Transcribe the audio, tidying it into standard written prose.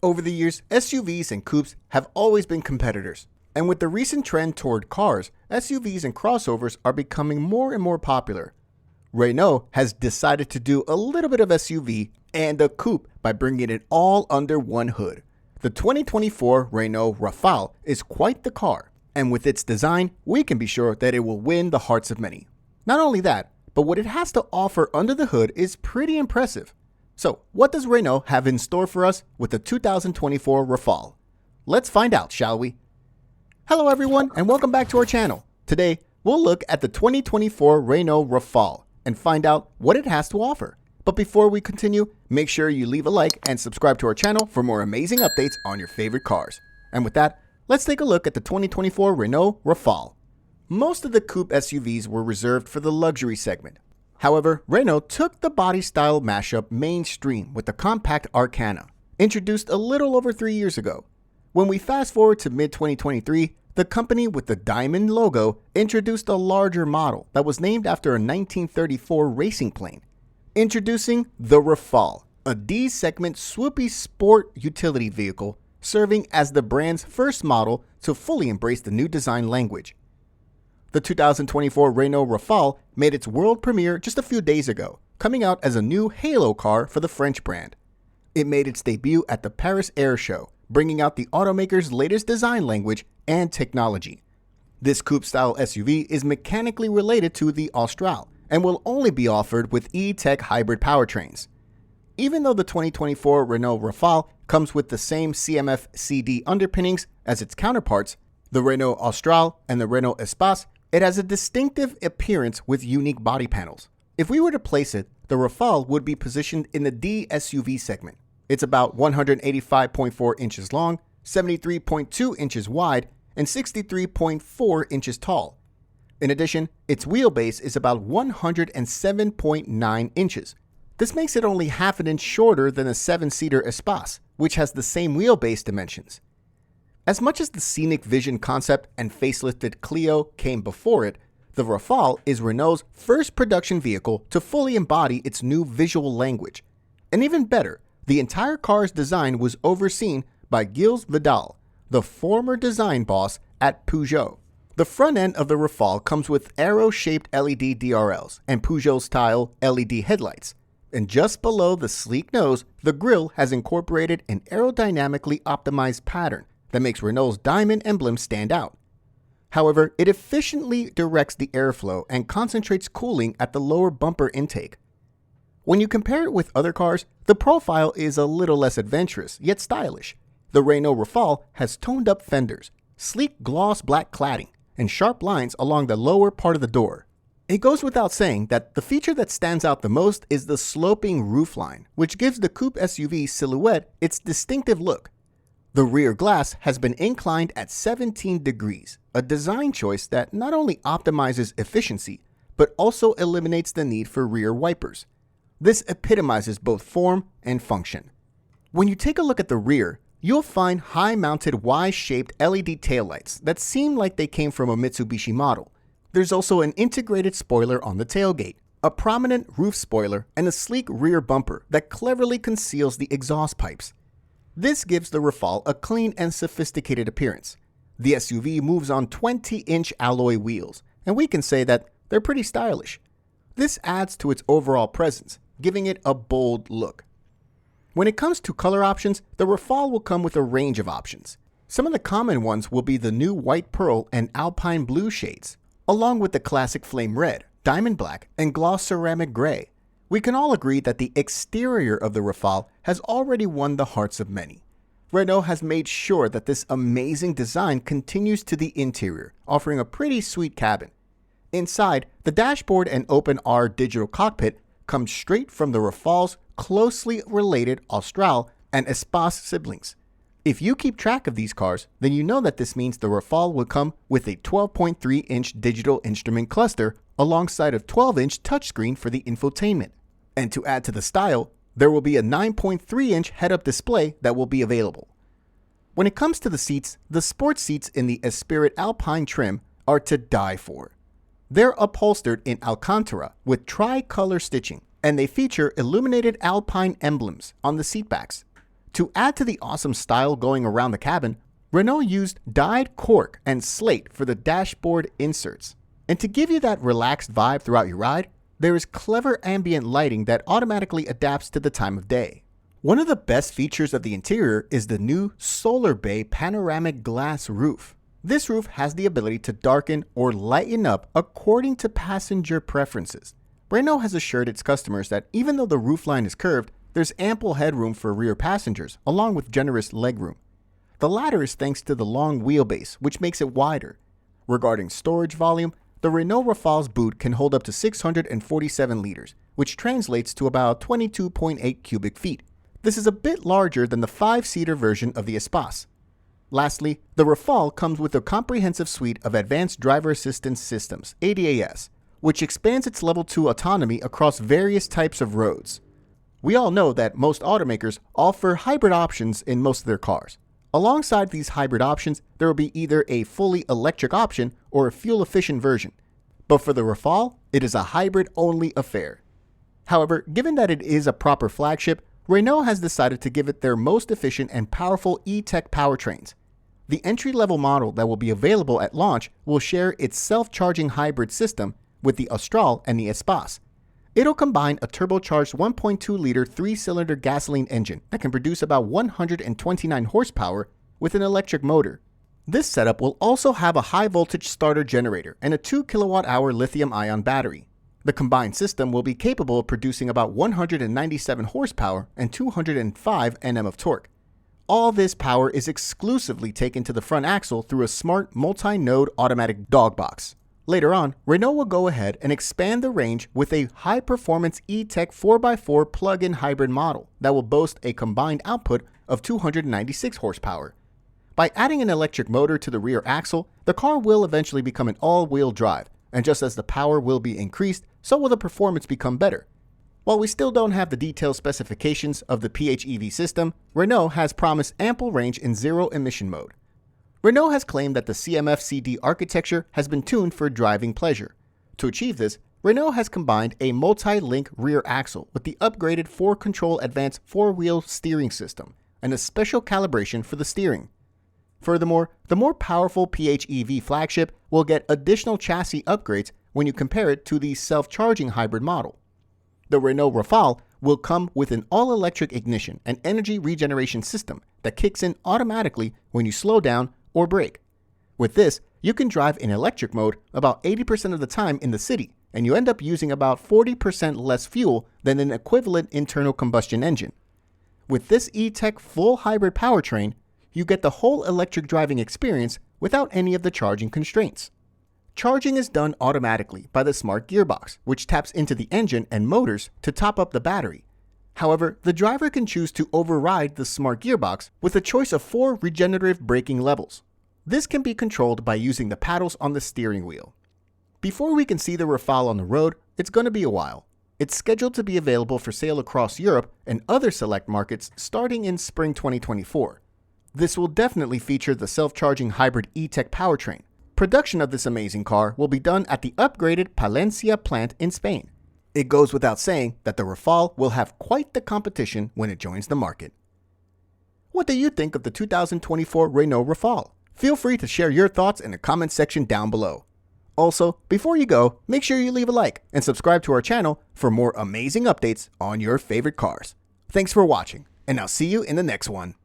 Over the years, SUVs and coupes have always been competitors. And with the recent trend toward cars, SUVs and crossovers are becoming more and more popular. Renault has decided to do a little bit of SUV and a coupe by bringing it all under one hood. The 2024 Renault Rafale is quite the car, and with its design, we can be sure that it will win the hearts of many. Not only that, but what it has to offer under the hood is pretty impressive. So, what does Renault have in store for us with the 2024 Rafale? Let's find out, shall we? Hello everyone, and welcome back to our channel. Today, we'll look at the 2024 Renault Rafale and find out what it has to offer. But before we continue, make sure you leave a like and subscribe to our channel for more amazing updates on your favorite cars. And with that, let's take a look at the 2024 Renault Rafale. Most of the coupe SUVs were reserved for the luxury segment. However, Renault took the body style mashup mainstream with the compact Arkana, introduced a little over 3 years ago. When we fast forward to mid-2023, the company with the diamond logo introduced a larger model that was named after a 1934 racing plane. Introducing the Rafale, a D-segment swoopy sport utility vehicle serving as the brand's first model to fully embrace the new design language. The 2024 Renault Rafale made its world premiere just a few days ago, coming out as a new halo car for the French brand. It made its debut at the Paris Air Show, bringing out the automaker's latest design language and technology. This coupe-style SUV is mechanically related to the Austral and will only be offered with E-Tech hybrid powertrains. Even though the 2024 Renault Rafale comes with the same CMF CD underpinnings as its counterparts, the Renault Austral and the Renault Espace, it has a distinctive appearance with unique body panels. If we were to place it, the Rafale would be positioned in the D SUV segment. It's about 185.4 inches long, 73.2 inches wide, and 63.4 inches tall. In addition, its wheelbase is about 107.9 inches. This makes it only half an inch shorter than a 7-seater Espace, which has the same wheelbase dimensions. As much as the scenic vision concept and facelifted Clio came before it, the Rafale is Renault's first production vehicle to fully embody its new visual language. And even better, the entire car's design was overseen by Gilles Vidal, the former design boss at Peugeot. The front end of the Rafale comes with arrow-shaped LED DRLs and Peugeot-style LED headlights. And just below the sleek nose, the grille has incorporated an aerodynamically optimized pattern that makes Renault's diamond emblem stand out. However, it efficiently directs the airflow and concentrates cooling at the lower bumper intake. When you compare it with other cars, the profile is a little less adventurous, yet stylish. The Renault Rafale has toned-up fenders, sleek gloss black cladding, and sharp lines along the lower part of the door. It goes without saying that the feature that stands out the most is the sloping roofline, which gives the coupe SUV silhouette its distinctive look. The rear glass has been inclined at 17 degrees, a design choice that not only optimizes efficiency, but also eliminates the need for rear wipers. This epitomizes both form and function. When you take a look at the rear, you'll find high-mounted Y-shaped LED taillights that seem like they came from a Mitsubishi model. There's also an integrated spoiler on the tailgate, a prominent roof spoiler, and a sleek rear bumper that cleverly conceals the exhaust pipes. This gives the Rafale a clean and sophisticated appearance. The SUV moves on 20-inch alloy wheels, and we can say that they're pretty stylish. This adds to its overall presence, giving it a bold look. When it comes to color options, the Rafale will come with a range of options. Some of the common ones will be the new white pearl and alpine blue shades, along with the classic flame red, diamond black, and gloss ceramic gray. We can all agree that the exterior of the Rafale has already won the hearts of many. Renault has made sure that this amazing design continues to the interior, offering a pretty sweet cabin. Inside, the dashboard and open-R digital cockpit come straight from the Rafale's closely related Austral and Espace siblings. If you keep track of these cars, then you know that this means the Rafale will come with a 12.3-inch digital instrument cluster alongside a 12-inch touchscreen for the infotainment. And to add to the style, there will be a 9.3-inch head-up display that will be available. When it comes to the seats, the sports seats in the Esprit Alpine trim are to die for. They're upholstered in Alcantara with tricolor stitching, and they feature illuminated Alpine emblems on the seatbacks. To add to the awesome style going around the cabin, Renault used dyed cork and slate for the dashboard inserts. And to give you that relaxed vibe throughout your ride, there is clever ambient lighting that automatically adapts to the time of day. One of the best features of the interior is the new Solar Bay panoramic glass roof. This roof has the ability to darken or lighten up according to passenger preferences. Renault has assured its customers that even though the roofline is curved, there's ample headroom for rear passengers, along with generous legroom. The latter is thanks to the long wheelbase, which makes it wider. Regarding storage volume, the Renault Rafale's boot can hold up to 647 liters, which translates to about 22.8 cubic feet. This is a bit larger than the 5-seater version of the Espace. Lastly, the Rafale comes with a comprehensive suite of advanced driver assistance systems, ADAS, which expands its level 2 autonomy across various types of roads. We all know that most automakers offer hybrid options in most of their cars. Alongside these hybrid options, there will be either a fully electric option or a fuel-efficient version. But for the Rafale, it is a hybrid-only affair. However, given that it is a proper flagship, Renault has decided to give it their most efficient and powerful E-Tech powertrains. The entry-level model that will be available at launch will share its self-charging hybrid system with the Austral and the Espace. It'll combine a turbocharged 1.2-liter 3-cylinder gasoline engine that can produce about 129 horsepower with an electric motor. This setup will also have a high-voltage starter generator and a 2 kWh lithium-ion battery. The combined system will be capable of producing about 197 horsepower and 205 Nm of torque. All this power is exclusively taken to the front axle through a smart multi-node automatic dog box. Later on, Renault will go ahead and expand the range with a high-performance E-Tech 4x4 plug-in hybrid model that will boast a combined output of 296 horsepower. By adding an electric motor to the rear axle, the car will eventually become an all-wheel drive, and just as the power will be increased, so will the performance become better. While we still don't have the detailed specifications of the PHEV system, Renault has promised ample range in zero-emission mode. Renault has claimed that the CMF-CD architecture has been tuned for driving pleasure. To achieve this, Renault has combined a multi-link rear axle with the upgraded 4Control Advanced 4-wheel steering system and a special calibration for the steering. Furthermore, the more powerful PHEV flagship will get additional chassis upgrades when you compare it to the self-charging hybrid model. The Renault Rafale will come with an all-electric ignition and energy regeneration system that kicks in automatically when you slow down or brake. With this, you can drive in electric mode about 80% of the time in the city, and you end up using about 40% less fuel than an equivalent internal combustion engine. With this E-Tech full hybrid powertrain, you get the whole electric driving experience without any of the charging constraints. Charging is done automatically by the smart gearbox, which taps into the engine and motors to top up the battery. However, the driver can choose to override the smart gearbox with a choice of 4 regenerative braking levels. This can be controlled by using the paddles on the steering wheel. Before we can see the Rafale on the road, it's going to be a while. It's scheduled to be available for sale across Europe and other select markets starting in spring 2024. This will definitely feature the self-charging hybrid E-Tech powertrain. Production of this amazing car will be done at the upgraded Palencia plant in Spain. It goes without saying that the Rafale will have quite the competition when it joins the market. What do you think of the 2024 Renault Rafale? Feel free to share your thoughts in the comment section down below. Also, before you go, make sure you leave a like and subscribe to our channel for more amazing updates on your favorite cars. Thanks for watching, and I'll see you in the next one.